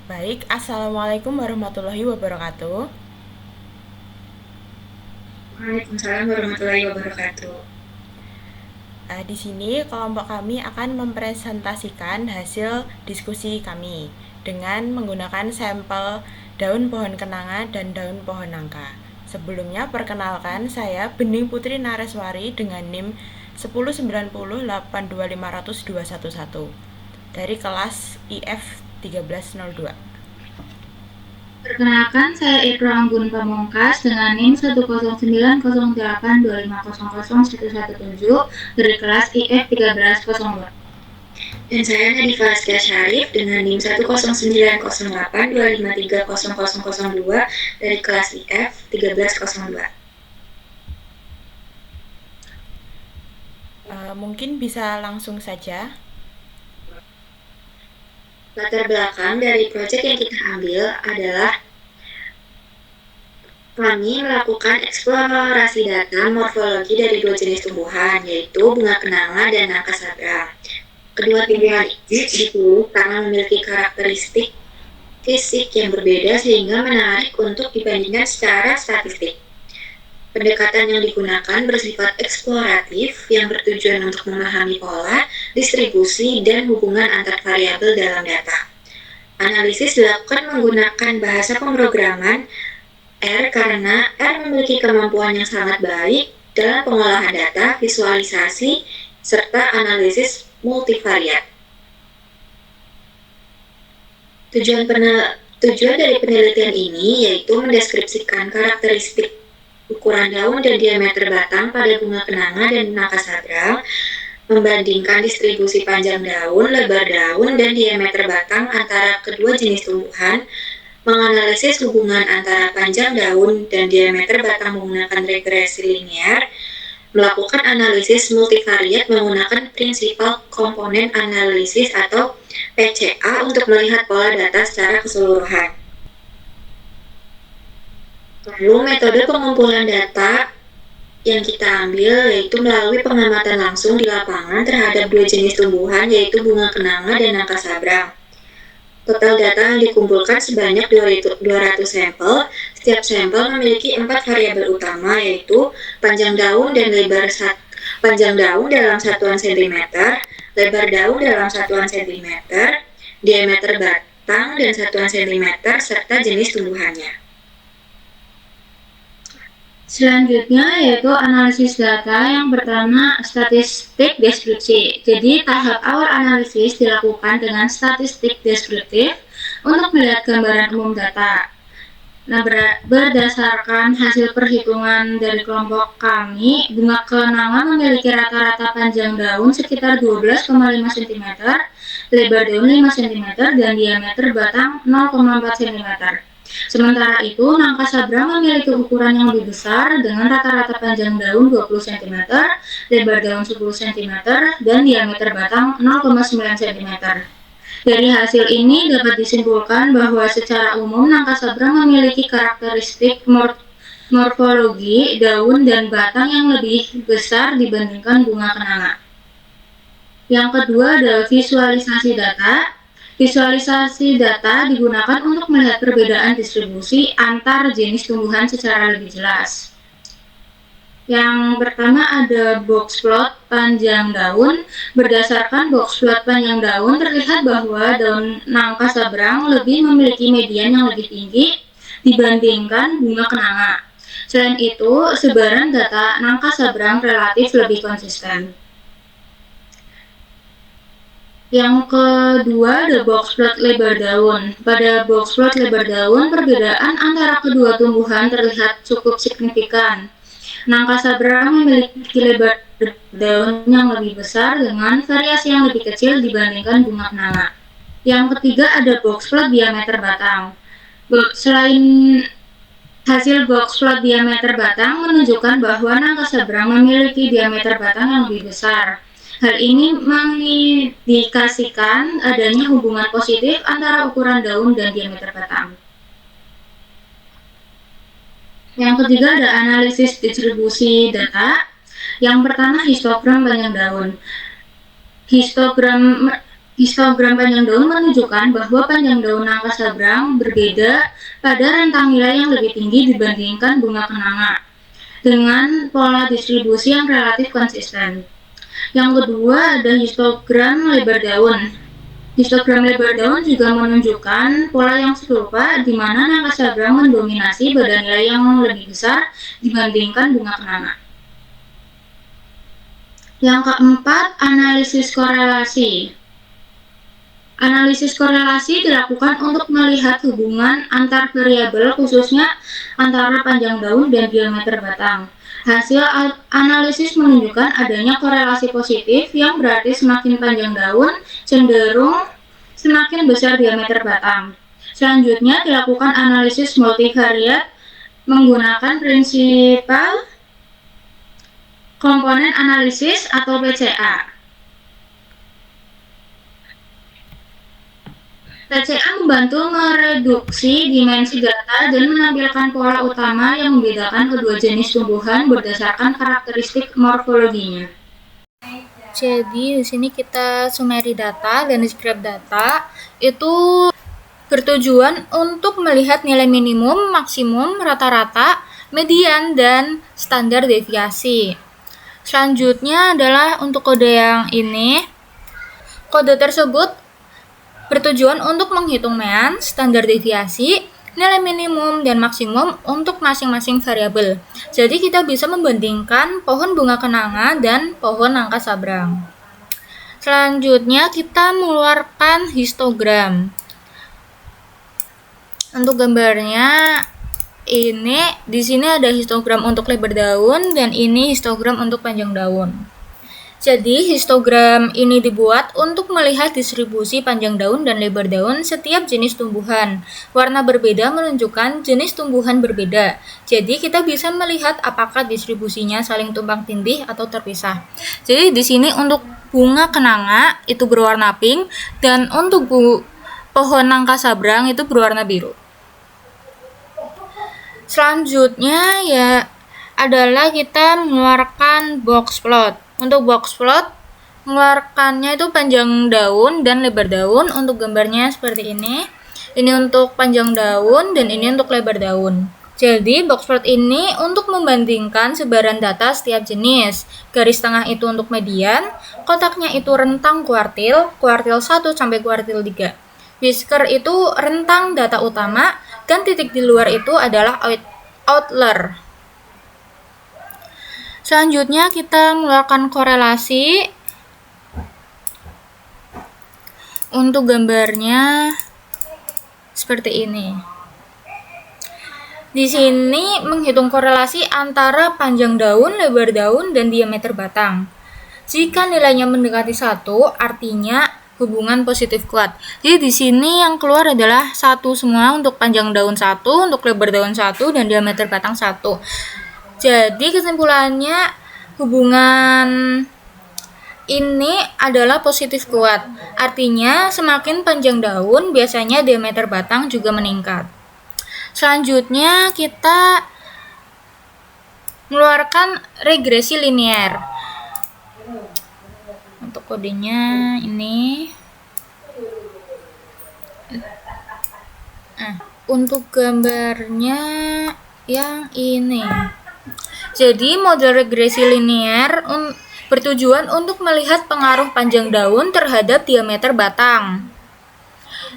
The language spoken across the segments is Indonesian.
Baik, Assalamualaikum warahmatullahi wabarakatuh. Waalaikumsalam warahmatullahi wabarakatuh. Di sini kelompok kami akan mempresentasikan hasil diskusi kami dengan menggunakan sampel daun pohon kenanga dan daun pohon nangka. Sebelumnya perkenalkan, saya Bening Putri Nareswari dengan NIM 10908250211 dari kelas IF 1302. Perkenalkan, saya Ibnu Anggun Pamungkas dengan NIM 1090825001117 dari kelas IF 1302. Dan saya Nadifah Askia Syarif dengan NIM 1090825300002 dari kelas IF 1302. Mungkin bisa langsung saja. Latar belakang dari proyek yang kita ambil adalah kami melakukan eksplorasi data morfologi dari dua jenis tumbuhan, yaitu bunga kenanga dan nangka sabra. Kedua tumbuhan ini dipilih karena memiliki karakteristik fisik yang berbeda sehingga menarik untuk dibandingkan secara statistik. Pendekatan yang digunakan bersifat eksploratif yang bertujuan untuk memahami pola, distribusi, dan hubungan antar variabel dalam data. Analisis dilakukan menggunakan bahasa pemrograman R karena R memiliki kemampuan yang sangat baik dalam pengolahan data, visualisasi, serta analisis multivariat. Tujuan dari penelitian ini yaitu mendeskripsikan karakteristik ukuran daun dan diameter batang pada bunga kenanga dan nangka sabra, membandingkan distribusi panjang daun, lebar daun, dan diameter batang antara kedua jenis tumbuhan, menganalisis hubungan antara panjang daun dan diameter batang menggunakan regresi linear, melakukan analisis multivariat menggunakan prinsipal komponen analisis atau PCA untuk melihat pola data secara keseluruhan. Lalu metode pengumpulan data yang kita ambil yaitu melalui pengamatan langsung di lapangan terhadap dua jenis tumbuhan yaitu bunga kenanga dan nangka sabra. Total data yang dikumpulkan sebanyak 200 sampel. Setiap sampel memiliki 4 variabel utama yaitu panjang daun dan lebar panjang daun dalam satuan cm, lebar daun dalam satuan cm, diameter batang dan satuan cm, serta jenis tumbuhannya. Selanjutnya yaitu analisis data. Yang pertama, statistik deskripsi. Jadi tahap awal analisis dilakukan dengan statistik deskriptif untuk melihat gambaran umum data. Nah, berdasarkan hasil perhitungan dari kelompok kami, bunga kenanga memiliki rata-rata panjang daun sekitar 12,5 cm, lebar daun 5 cm, dan diameter batang 0,4 cm. Sementara itu, nangka sabra memiliki ukuran yang lebih besar dengan rata-rata panjang daun 20 cm, lebar daun 10 cm, dan diameter batang 0,9 cm. Dari hasil ini dapat disimpulkan bahwa secara umum nangka sabra memiliki karakteristik morfologi daun dan batang yang lebih besar dibandingkan bunga kenanga. Yang kedua adalah visualisasi data. Visualisasi data digunakan untuk melihat perbedaan distribusi antar jenis tumbuhan secara lebih jelas. Yang pertama ada box plot panjang daun. Berdasarkan box plot panjang daun terlihat bahwa daun nangka sabrang lebih memiliki median yang lebih tinggi dibandingkan bunga kenanga. Selain itu, sebaran data nangka sabrang relatif lebih konsisten. Yang kedua ada box plot lebar daun. Pada box plot lebar daun, perbedaan antara kedua tumbuhan terlihat cukup signifikan. Nangka sabra memiliki lebar daun yang lebih besar dengan variasi yang lebih kecil dibandingkan bunga kenanga. Yang ketiga ada box plot diameter batang. Selain hasil box plot diameter batang menunjukkan bahwa nangka sabra memiliki diameter batang yang lebih besar. Hal ini mengindikasikan adanya hubungan positif antara ukuran daun dan diameter batang. Yang ketiga ada analisis distribusi data. Yang pertama histogram panjang daun. Histogram Histogram panjang daun menunjukkan bahwa panjang daun nangka sabrang berbeda pada rentang nilai yang lebih tinggi dibandingkan bunga kenanga dengan pola distribusi yang relatif konsisten. Yang kedua ada histogram lebar daun. Histogram lebar daun juga menunjukkan pola yang serupa di mana nangka sabrang mendominasi pada nilai yang lebih besar dibandingkan bunga kenanga. Yang keempat, analisis korelasi. Analisis korelasi dilakukan untuk melihat hubungan antar variabel khususnya antara panjang daun dan diameter batang. Hasil analisis menunjukkan adanya korelasi positif yang berarti semakin panjang daun cenderung semakin besar diameter batang. Selanjutnya dilakukan analisis multivariat menggunakan prinsipal komponen analisis atau PCA. PCA membantu mereduksi dimensi data dan menampilkan pola utama yang membedakan kedua jenis tumbuhan berdasarkan karakteristik morfologinya. Jadi di sini kita summary data dan describe data itu bertujuan untuk melihat nilai minimum, maksimum, rata-rata, median, dan standar deviasi. Selanjutnya adalah untuk kode yang ini. Kode tersebut bertujuan untuk menghitung mean, standar deviasi, nilai minimum dan maksimum untuk masing-masing variabel. Jadi kita bisa membandingkan pohon bunga kenanga dan pohon nangka sabrang. Selanjutnya kita mengeluarkan histogram. Untuk gambarnya ini di sini ada histogram untuk lebar daun dan ini histogram untuk panjang daun. Jadi, histogram ini dibuat untuk melihat distribusi panjang daun dan lebar daun setiap jenis tumbuhan. Warna berbeda menunjukkan jenis tumbuhan berbeda. Jadi, kita bisa melihat apakah distribusinya saling tumpang tindih atau terpisah. Jadi, di sini untuk bunga kenanga itu berwarna pink dan untuk pohon nangka sabrang itu berwarna biru. Selanjutnya ya adalah kita mengeluarkan box plot. Untuk box plot, mengeluarkannya itu panjang daun dan lebar daun. Untuk gambarnya seperti ini. Ini untuk panjang daun dan ini untuk lebar daun. Jadi, box plot ini untuk membandingkan sebaran data setiap jenis. Garis tengah itu untuk median, kotaknya itu rentang kuartil 1 sampai kuartil 3. Whisker itu rentang data utama, dan titik di luar itu adalah outlier. Selanjutnya kita mengeluarkan korelasi. Untuk gambarnya seperti ini. Di sini menghitung korelasi antara panjang daun, lebar daun, dan diameter batang. Jika nilainya mendekati 1, artinya hubungan positif kuat. Jadi di sini yang keluar adalah 1 semua untuk panjang daun 1, untuk lebar daun 1, dan diameter batang 1. Jadi kesimpulannya hubungan ini adalah positif kuat. Artinya semakin panjang daun biasanya diameter batang juga meningkat. Selanjutnya kita mengeluarkan regresi linear. Untuk kodenya ini. Untuk gambarnya yang ini. Jadi, model regresi linear bertujuan untuk melihat pengaruh panjang daun terhadap diameter batang.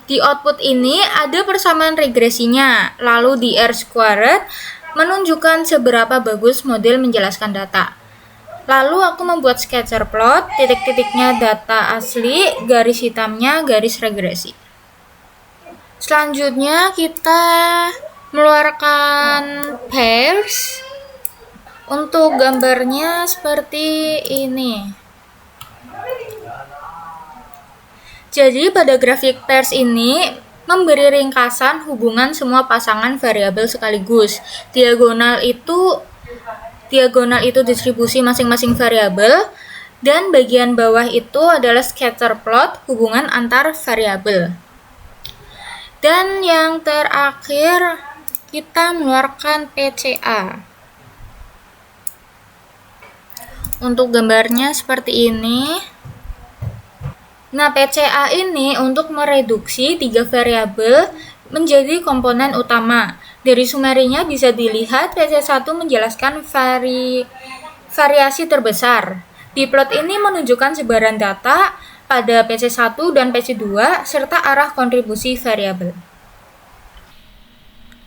Di output ini ada persamaan regresinya, lalu di R-squared menunjukkan seberapa bagus model menjelaskan data. Lalu aku membuat scatter plot, titik-titiknya data asli, garis hitamnya garis regresi. Selanjutnya kita mengeluarkan pairs. Untuk gambarnya seperti ini. Jadi pada grafik pairs ini memberi ringkasan hubungan semua pasangan variabel sekaligus. Diagonal itu distribusi masing-masing variabel dan bagian bawah itu adalah scatter plot hubungan antar variabel. Dan yang terakhir kita mengeluarkan PCA. Untuk gambarnya seperti ini. Nah, PCA ini untuk mereduksi 3 variabel menjadi komponen utama. Dari sumerinya bisa dilihat PC1 menjelaskan variasi terbesar. Di plot ini menunjukkan sebaran data pada PC1 dan PC2 serta arah kontribusi variabel.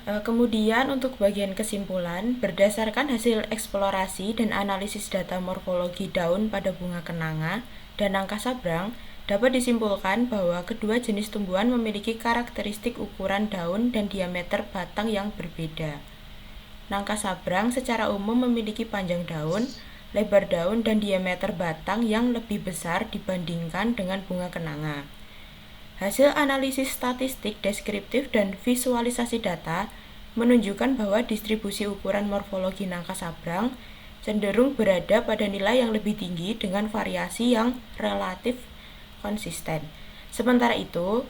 Kemudian untuk bagian kesimpulan, berdasarkan hasil eksplorasi dan analisis data morfologi daun pada bunga kenanga dan nangka sabrang, dapat disimpulkan bahwa kedua jenis tumbuhan memiliki karakteristik ukuran daun dan diameter batang yang berbeda. Nangka sabrang secara umum memiliki panjang daun, lebar daun, dan diameter batang yang lebih besar dibandingkan dengan bunga kenanga. Hasil analisis statistik deskriptif dan visualisasi data menunjukkan bahwa distribusi ukuran morfologi nangka sabrang cenderung berada pada nilai yang lebih tinggi dengan variasi yang relatif konsisten. Sementara itu,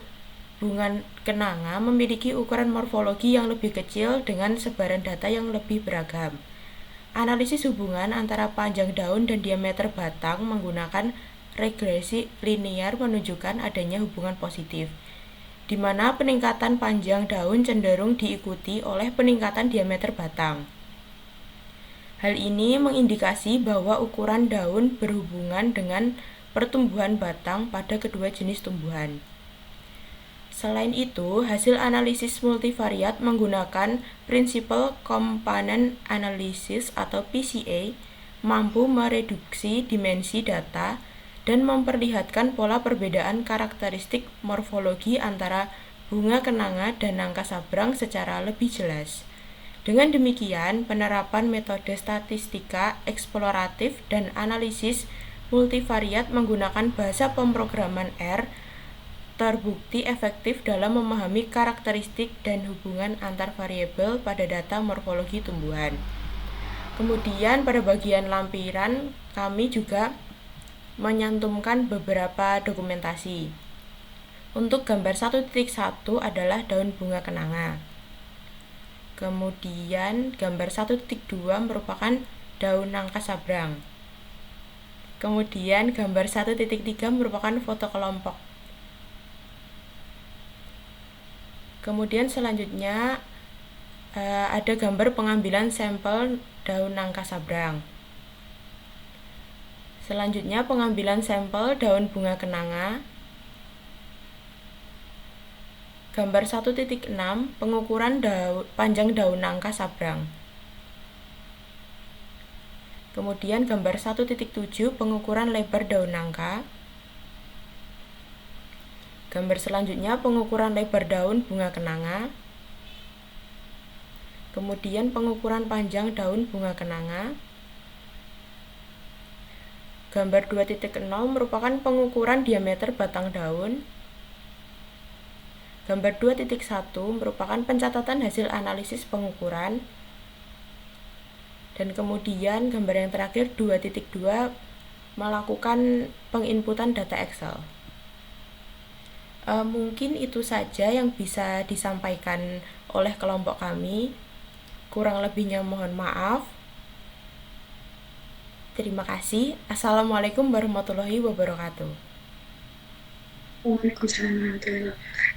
bunga kenanga memiliki ukuran morfologi yang lebih kecil dengan sebaran data yang lebih beragam. Analisis hubungan antara panjang daun dan diameter batang menggunakan regresi linear menunjukkan adanya hubungan positif, di mana peningkatan panjang daun cenderung diikuti oleh peningkatan diameter batang. Hal ini mengindikasi bahwa ukuran daun berhubungan dengan pertumbuhan batang pada kedua jenis tumbuhan. Selain itu, hasil analisis multivariat menggunakan Principal Component Analysis atau PCA mampu mereduksi dimensi data dan memperlihatkan pola perbedaan karakteristik morfologi antara bunga kenanga dan nangka sabrang secara lebih jelas. Dengan demikian, penerapan metode statistika eksploratif dan analisis multivariat menggunakan bahasa pemrograman R terbukti efektif dalam memahami karakteristik dan hubungan antar variabel pada data morfologi tumbuhan. Kemudian pada bagian lampiran, kami juga menyantumkan beberapa dokumentasi. Untuk gambar 1.1 adalah daun bunga kenanga. Kemudian gambar 1.2 merupakan daun nangka sabrang. Kemudian gambar 1.3 merupakan foto kelompok. Kemudian selanjutnya ada gambar pengambilan sampel daun nangka sabrang. Selanjutnya pengambilan sampel daun bunga kenanga. Gambar 1.6 pengukuran panjang daun nangka sabrang. Kemudian gambar 1.7 pengukuran lebar daun nangka. Gambar selanjutnya pengukuran lebar daun bunga kenanga. Kemudian pengukuran panjang daun bunga kenanga. Gambar 2.0 merupakan pengukuran diameter batang daun. Gambar 2.1 merupakan pencatatan hasil analisis pengukuran. Dan kemudian gambar yang terakhir 2.2 melakukan penginputan data Excel. Mungkin itu saja yang bisa disampaikan oleh kelompok kami. Kurang lebihnya mohon maaf. Terima kasih. Assalamualaikum warahmatullahi wabarakatuh. Waalaikumsalam warahmatullahi wabarakatuh.